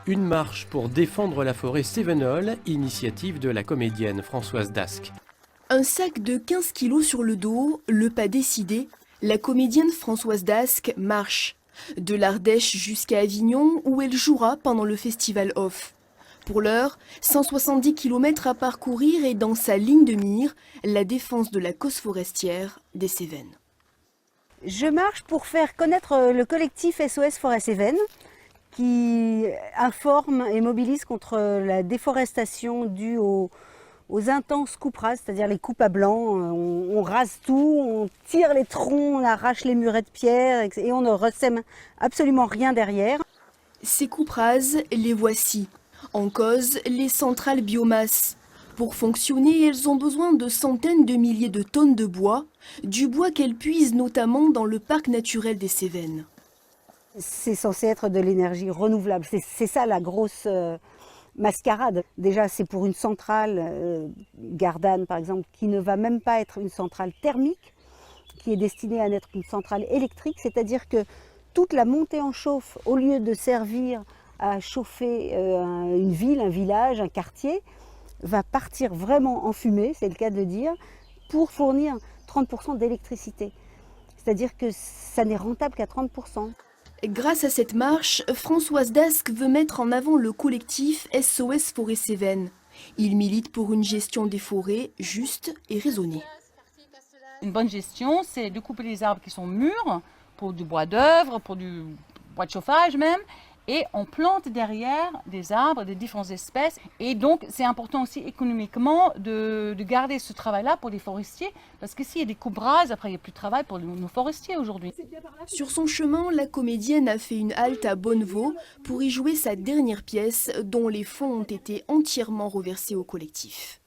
Une marche pour défendre la forêt Cévenol, initiative de la comédienne Françoise Dascq. Un sac de 15 kilos sur le dos, le pas décidé, la comédienne Françoise Dascq marche. De l'Ardèche jusqu'à Avignon, où elle jouera pendant le festival Off. Pour l'heure, 170 km à parcourir et dans sa ligne de mire, la défense de la cause forestière des Cévennes. Je marche pour faire connaître le collectif SOS Forêt Cévennes qui informe et mobilise contre la déforestation due aux intenses coupes rases, c'est-à-dire les coupes à blanc. On rase tout, on tire les troncs, on arrache les murets de pierre et on ne ressème absolument rien derrière. Ces coupes rases, les voici. En cause, les centrales biomasse. Pour fonctionner, elles ont besoin de centaines de milliers de tonnes de bois, du bois qu'elles puisent notamment dans le parc naturel des Cévennes. C'est censé être de l'énergie renouvelable, c'est ça la grosse mascarade. Déjà, c'est pour une centrale, Gardanne par exemple, qui ne va même pas être une centrale thermique, qui est destinée à être une centrale électrique, c'est-à-dire que toute la montée en chauffe, au lieu de servir à chauffer une ville, un village, un quartier, va partir vraiment en fumée, c'est le cas de le dire, pour fournir 30% d'électricité. C'est-à-dire que ça n'est rentable qu'à 30%. Grâce à cette marche, Françoise Dascq veut mettre en avant le collectif SOS Forêt Cévennes. Il milite pour une gestion des forêts juste et raisonnée. Une bonne gestion, c'est de couper les arbres qui sont mûrs, pour du bois d'œuvre, pour du bois de chauffage même, et on plante derrière des arbres de différentes espèces. Et donc c'est important aussi économiquement de garder ce travail-là pour les forestiers, parce que s'il y a des coupes rases, après il n'y a plus de travail pour nos forestiers aujourd'hui. Sur son chemin, la comédienne a fait une halte à Bonnevaux pour y jouer sa dernière pièce, dont les fonds ont été entièrement reversés au collectif.